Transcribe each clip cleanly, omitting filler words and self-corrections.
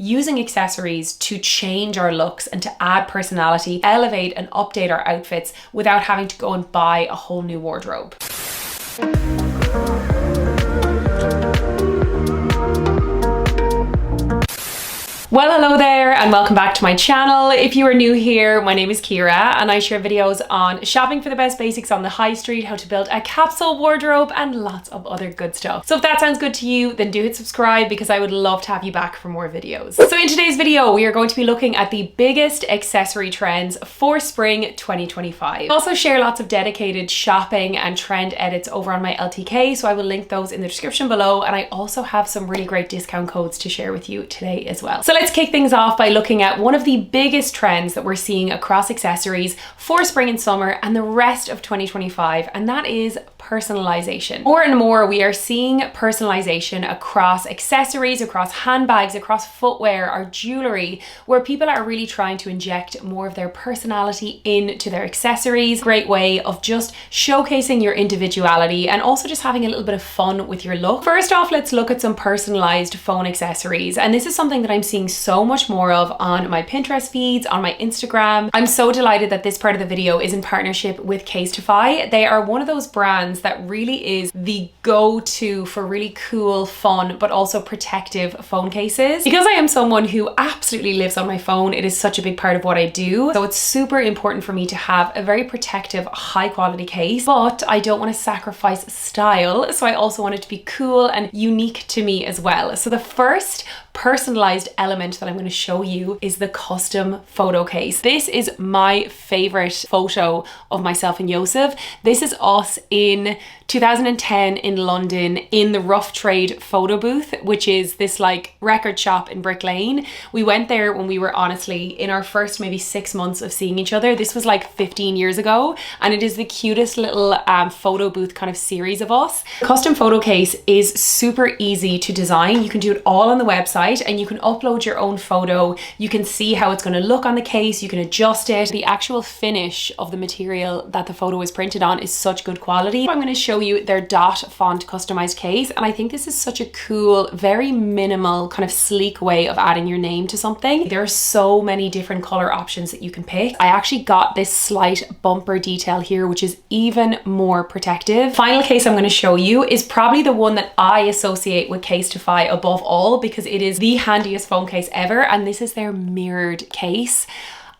using accessories to change our looks and to add personality, elevate and update our outfits without having to go and buy a whole new wardrobe. Well, hello there and welcome back to my channel. If you are new here, my name is Ciara and I share videos on shopping for the best basics on the high street, how to build a capsule wardrobe and lots of other good stuff. So if that sounds good to you, then do hit subscribe because I would love to have you back for more videos. So in today's video, we are going to be looking at the biggest accessory trends for spring 2025. I also share lots of dedicated shopping and trend edits over on my LTK, so I will link those in the description below, and I also have some really great discount codes to share with you today as well. So let's kick things off by looking at one of the biggest trends that we're seeing across accessories for spring and summer and the rest of 2025, and that is personalization. More and more we are seeing personalization across accessories, across handbags, across footwear, our jewelry, where people are really trying to inject more of their personality into their accessories. Great way of just showcasing your individuality and also just having a little bit of fun with your look. First off, let's look at some personalized phone accessories, and this is something that I'm seeing so much more of on my Pinterest feeds, on my Instagram. I'm so delighted that this part of the video is in partnership with Casetify. They are one of those brands that really is the go-to for really cool, fun, but also protective phone cases. Because I am someone who absolutely lives on my phone, it is such a big part of what I do. So it's super important for me to have a very protective, high quality case, but I don't want to sacrifice style. So I also want it to be cool and unique to me as well. So the first personalized element that I'm going to show you is the custom photo case. This is my favorite photo of myself and Joseph. This is us in 2010 in London in the Rough Trade photo booth, which is this like record shop in Brick Lane. We went there when we were honestly in our first maybe 6 months of seeing each other. This was like 15 years ago, and it is the cutest little photo booth kind of series of us. Custom photo case is super easy to design. You can do it all on the website and you can upload your own photo. You can see how it's going to look on the case. You can adjust it. The actual finish of the material that the photo is printed on is such good quality. I'm going to show you their dot font customized case, and I think this is such a cool, very minimal kind of sleek way of adding your name to something. There are so many different color options that you can pick. I actually got this slight bumper detail here, which is even more protective. Final case I'm going to show you is probably the one that I associate with Casetify above all, because it is the handiest phone case ever, and this is their mirrored case.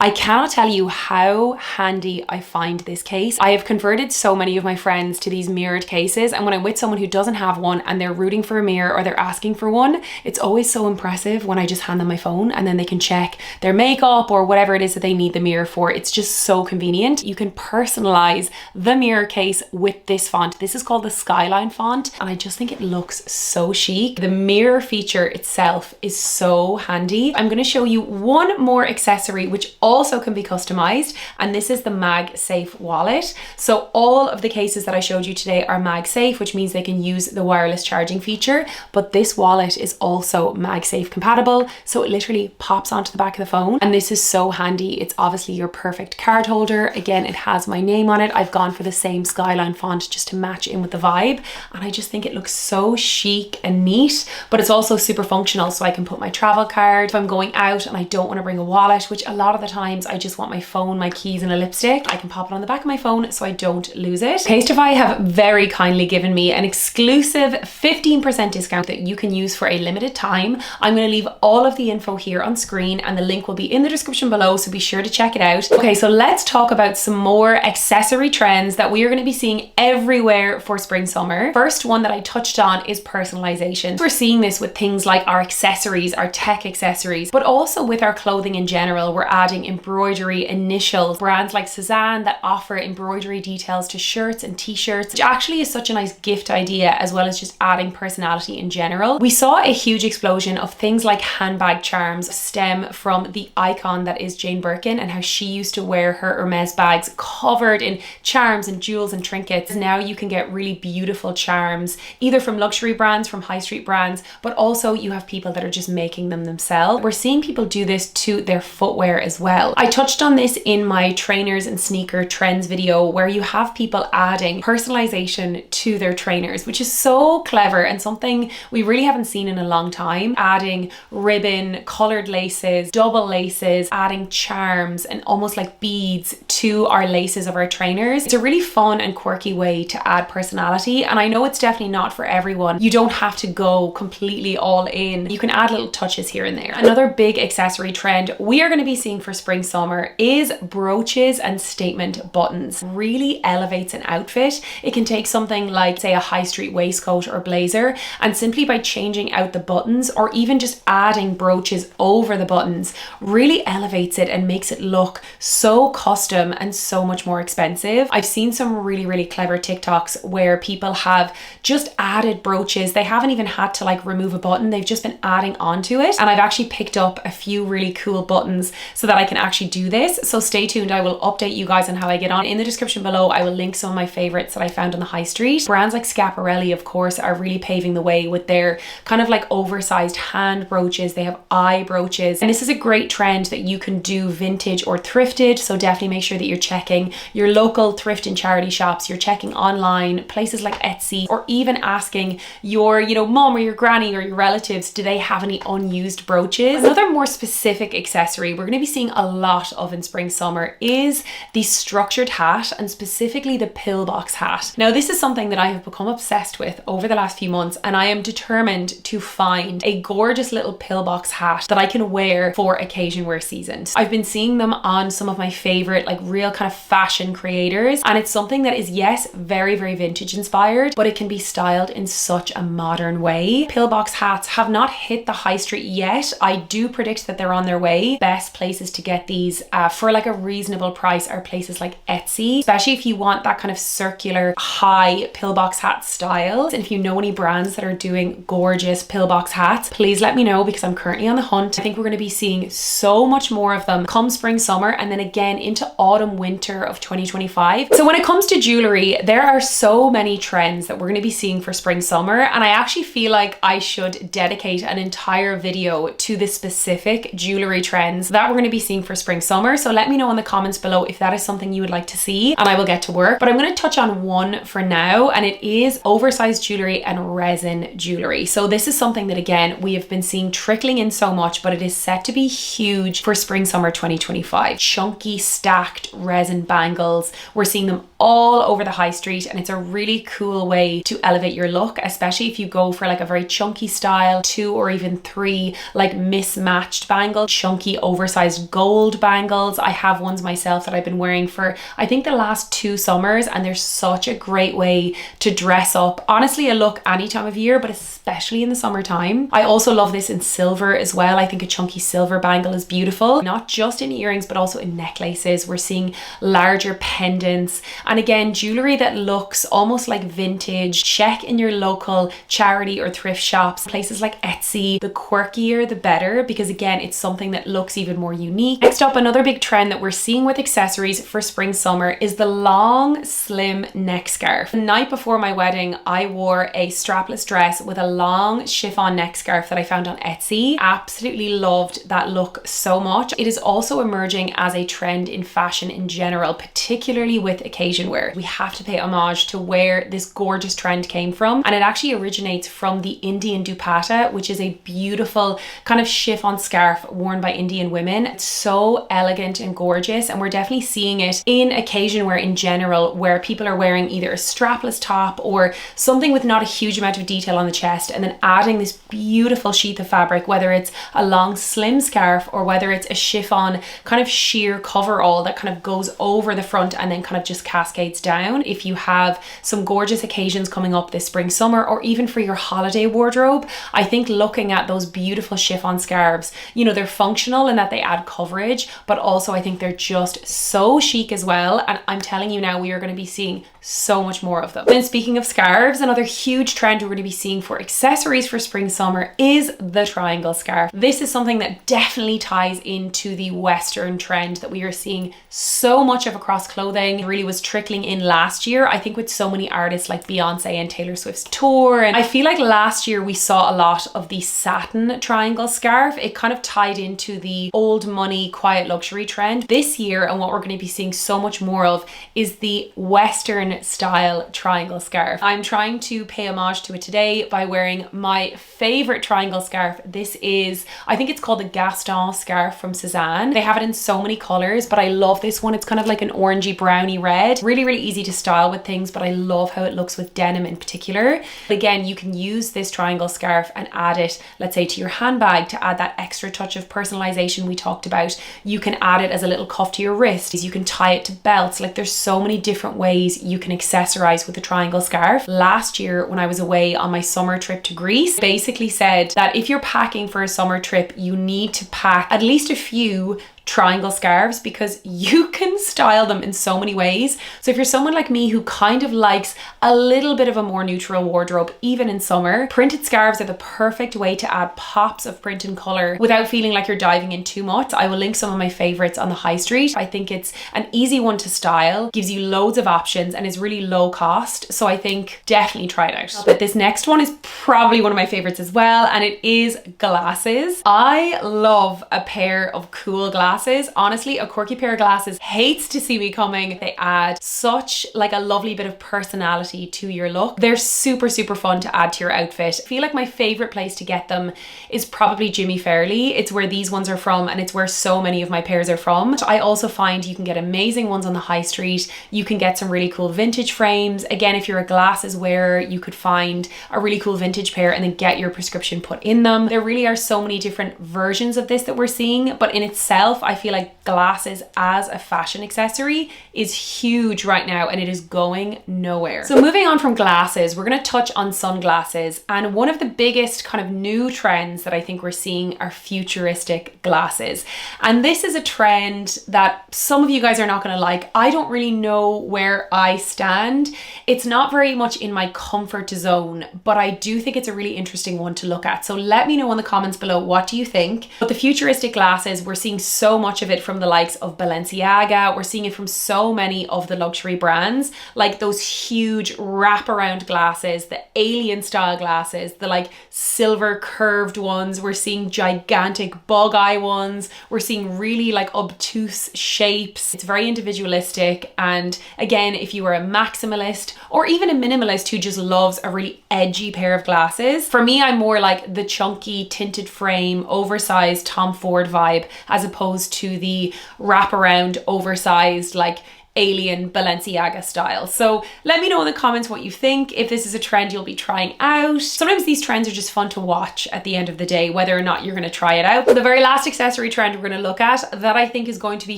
I cannot tell you how handy I find this case. I have converted so many of my friends to these mirrored cases, and when I'm with someone who doesn't have one and they're rooting for a mirror or they're asking for one, it's always so impressive when I just hand them my phone and then they can check their makeup or whatever it is that they need the mirror for. It's just so convenient. You can personalize the mirror case with this font. This is called the Skyline font, and I just think it looks so chic. The mirror feature itself is so handy. I'm going to show you one more accessory which also can be customized, and this is the MagSafe wallet. So all of the cases that I showed you today are MagSafe, which means they can use the wireless charging feature, but this wallet is also MagSafe compatible, so it literally pops onto the back of the phone, and this is so handy. It's obviously your perfect card holder. Again, it has my name on it. I've gone for the same Skyline font just to match in with the vibe, and I just think it looks so chic and neat, but it's also super functional, so I can put my travel card if I'm going out and I don't want to bring a wallet, which a lot of the time I just want my phone, my keys and a lipstick. I can pop it on the back of my phone so I don't lose it. Casetify have very kindly given me an exclusive 15% discount that you can use for a limited time. I'm going to leave all of the info here on screen and the link will be in the description below, so be sure to check it out. Okay, so let's talk about some more accessory trends that we are going to be seeing everywhere for spring summer. First one that I touched on is personalization. We're seeing this with things like our accessories, our tech accessories, but also with our clothing in general. We're adding embroidery initials. Brands like Cézanne that offer embroidery details to shirts and t-shirts, which actually is such a nice gift idea, as well as just adding personality in general. We saw a huge explosion of things like handbag charms stem from the icon that is Jane Birkin and how she used to wear her Hermes bags covered in charms and jewels and trinkets. Now you can get really beautiful charms either from luxury brands, from high street brands, but also you have people that are just making them themselves. We're seeing people do this to their footwear as well. well. I touched on this in my trainers and sneaker trends video, where you have people adding personalization to their trainers, which is so clever and something we really haven't seen in a long time. Adding ribbon, colored laces, double laces, adding charms and almost like beads to our laces of our trainers. It's a really fun and quirky way to add personality, and I know it's definitely not for everyone. You don't have to go completely all in. You can add little touches here and there. Another big accessory trend we are going to be seeing for spring summer is brooches and statement buttons. Really elevates an outfit. It can take something like, say, a high street waistcoat or blazer, and simply by changing out the buttons or even just adding brooches over the buttons really elevates it and makes it look so custom and so much more expensive. I've seen some really clever TikToks where people have just added brooches. They haven't even had to like remove a button. They've just been adding onto it. And I've actually picked up a few really cool buttons so that I can actually do this. So stay tuned. I will update you guys on how I get on. In the description below, I will link some of my favorites that I found on the high street. Brands like Schiaparelli, of course, are really paving the way with their kind of like oversized hand brooches. They have eye brooches. And this is a great trend that you can do vintage or thrifted. So definitely make sure that you're checking your local thrift and charity shops. You're checking online, places like Etsy, or even asking your, mom or your granny or your relatives, do they have any unused brooches? Another more specific accessory we're going to be seeing a lot of in spring summer is the structured hat, and specifically the pillbox hat. Now, this is something that I have become obsessed with over the last few months, and I am determined to find a gorgeous little pillbox hat that I can wear for occasion wear seasons. I've been seeing them on some of my favorite like real kind of fashion creators, and it's something that is, yes, very vintage inspired, but it can be styled in such a modern way. Pillbox hats have not hit the high street yet. I do predict that they're on their way. Best places to get these for like a reasonable price are places like Etsy, especially if you want that kind of circular high pillbox hat style. And if you know any brands that are doing gorgeous pillbox hats, please let me know, because I'm currently on the hunt. I think we're going to be seeing so much more of them come spring summer, and then again into autumn winter of 2025. So when it comes to jewelry, there are so many trends that we're going to be seeing for spring summer, and I actually feel like I should dedicate an entire video to the specific jewelry trends that we're going to be seeing for spring summer. So let me know in the comments below if that is something you would like to see, and I will get to work. But I'm going to touch on one for now, and it is oversized jewelry and resin jewelry. So this is something that, again, we have been seeing trickling in so much, but it is set to be huge for spring summer 2025. Chunky stacked resin bangles. We're seeing them all over the high street, and it's a really cool way to elevate your look, especially if you go for like a very chunky style, 2 or even 3 like mismatched bangles, chunky oversized gold bangles. I have ones myself that I've been wearing for I think the last 2 summers, and they're such a great way to dress up honestly a look any time of year, but especially in the summertime. I also love this in silver as well. I think a chunky silver bangle is beautiful, not just in earrings but also in necklaces. We're seeing larger pendants, and again, jewelry that looks almost like vintage. Check in your local charity or thrift shops, places like Etsy. The quirkier the better, because again, it's something that looks even more unique. Next up, another big trend that we're seeing with accessories for spring summer is the long slim neck scarf. The night before my wedding, I wore a strapless dress with a long chiffon neck scarf that I found on Etsy. Absolutely loved that look so much. It is also emerging as a trend in fashion in general, particularly with occasion wear. We have to pay homage to where this gorgeous trend came from, and it actually originates from the Indian dupatta, which is a beautiful kind of chiffon scarf worn by Indian women. It's so elegant and gorgeous, and we're definitely seeing it in occasion wear in general, where people are wearing either a strapless top or something with not a huge amount of detail on the chest, and then adding this beautiful sheath of fabric, whether it's a long slim scarf or whether it's a chiffon kind of sheer coverall that kind of goes over the front and then kind of just cascades down. If you have some gorgeous occasions coming up this spring summer, or even for your holiday wardrobe, I think looking at those beautiful chiffon scarves, they're functional in that they add coverage, but also I think they're just so chic as well, and I'm telling you now, we are going to be seeing so much more of them. Then speaking of scarves, another huge trend we're going to be seeing for accessories for spring summer is the triangle scarf. This is something that definitely ties into the Western trend that we are seeing so much of across clothing. It really was trickling in last year, I think, with so many artists like Beyonce and Taylor Swift's tour. And I feel like last year we saw a lot of the satin triangle scarf. It kind of tied into the old money the quiet luxury trend. This year, and what we're going to be seeing so much more of, is the Western style triangle scarf. I'm trying to pay homage to it today by wearing my favorite triangle scarf. This is, I think it's called the Gaston scarf from Cézanne. They have it in so many colors, but I love this one. It's kind of like an orangey brownie red. Really, really easy to style with things, but I love how it looks with denim in particular. But again, you can use this triangle scarf and add it, let's say, to your handbag to add that extra touch of personalization we talked about. You can add it as a little cuff to your wrist. You can tie it to belts. Like, there's so many different ways you can accessorize with a triangle scarf. Last year, when I was away on my summer trip to Greece, basically said that if you're packing for a summer trip, you need to pack at least a few triangle scarves because you can style them in so many ways. So if you're someone like me who kind of likes a little bit of a more neutral wardrobe, even in summer, printed scarves are the perfect way to add pops of print and color without feeling like you're diving in too much. I will link some of my favorites on the high street. I think it's an easy one to style, gives you loads of options, and is really low cost. So I think definitely try it out. But this next one is probably one of my favorites as well, and it is glasses. I love a pair of cool glasses. Honestly, a quirky pair of glasses hates to see me coming. They add such like a lovely bit of personality to your look. They're super, super fun to add to your outfit. I feel like my favorite place to get them is probably Jimmy Fairley. It's where these ones are from, and it's where so many of my pairs are from. I also find you can get amazing ones on the high street. You can get some really cool vintage frames. Again, if you're a glasses wearer, you could find a really cool vintage pair and then get your prescription put in them. There really are so many different versions of this that we're seeing, but in itself, I feel like glasses as a fashion accessory is huge right now, and it is going nowhere. So moving on from glasses, we're going to touch on sunglasses, and one of the biggest kind of new trends that I think we're seeing are futuristic glasses. And this is a trend that some of you guys are not going to like. I don't really know where I stand. It's not very much in my comfort zone, but I do think it's a really interesting one to look at. So let me know in the comments below, what do you think? But the futuristic glasses, we're seeing so much of it from the likes of Balenciaga. We're seeing it from so many of the luxury brands, like those huge wraparound glasses, the alien style glasses, the like silver curved ones. We're seeing gigantic bug eye ones. We're seeing really like obtuse shapes. It's very individualistic. And again, if you are a maximalist or even a minimalist who just loves a really edgy pair of glasses, for me, I'm more like the chunky tinted frame, oversized Tom Ford vibe, as opposed to the wraparound, oversized, like alien Balenciaga style. So let me know in the comments what you think, if this is a trend you'll be trying out. Sometimes these trends are just fun to watch at the end of the day, whether or not you're going to try it out. But the very last accessory trend we're going to look at that I think is going to be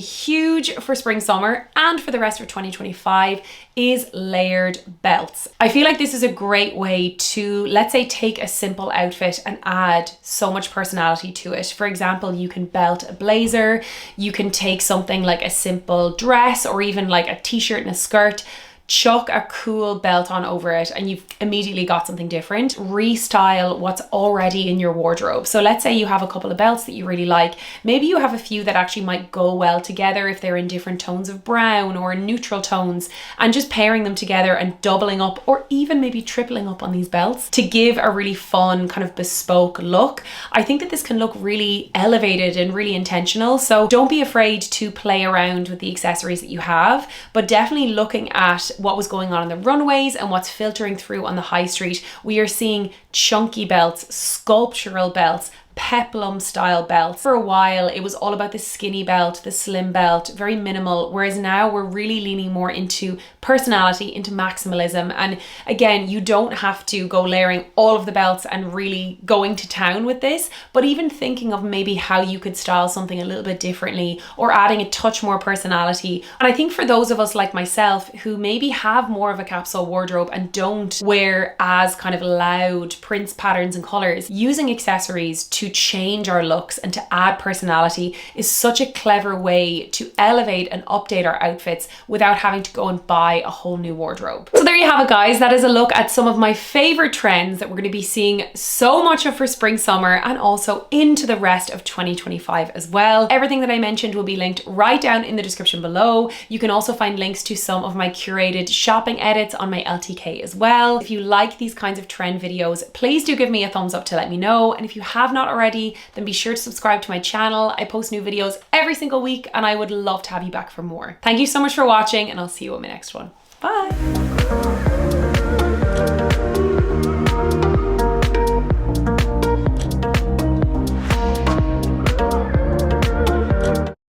huge for spring, summer, and for the rest of 2025 is layered belts. I feel like this is a great way to, let's say, take a simple outfit and add so much personality to it. For example, you can belt a blazer, you can take something like a simple dress or even like a t-shirt and a skirt, chuck a cool belt on over it, and you've immediately got something different. Restyle what's already in your wardrobe. So let's say you have a couple of belts that you really like. Maybe you have a few that actually might go well together if they're in different tones of brown or neutral tones, and just pairing them together and doubling up or even maybe tripling up on these belts to give a really fun kind of bespoke look. I think that this can look really elevated and really intentional. So don't be afraid to play around with the accessories that you have, but definitely looking at what was going on the runways and what's filtering through on the high street. We are seeing chunky belts, sculptural belts, peplum style belts. For a while, it was all about the skinny belt, the slim belt, very minimal, whereas now we're really leaning more into personality, into maximalism. And again, you don't have to go layering all of the belts and really going to town with this, but even thinking of maybe how you could style something a little bit differently or adding a touch more personality. And I think for those of us like myself who maybe have more of a capsule wardrobe and don't wear as kind of loud prints, patterns and colors, using accessories to change our looks and to add personality is such a clever way to elevate and update our outfits without having to go and buy a whole new wardrobe. So there you have it, guys. That is a look at some of my favorite trends that we're going to be seeing so much of for spring, summer, and also into the rest of 2025 as well. Everything that I mentioned will be linked right down in the description below. You can also find links to some of my curated shopping edits on my LTK as well. If you like these kinds of trend videos, please do give me a thumbs up to let me know. And if you have not already, then be sure to subscribe to my channel. I post new videos every single week and I would love to have you back for more. Thank you so much for watching and I'll see you on my next one. Bye.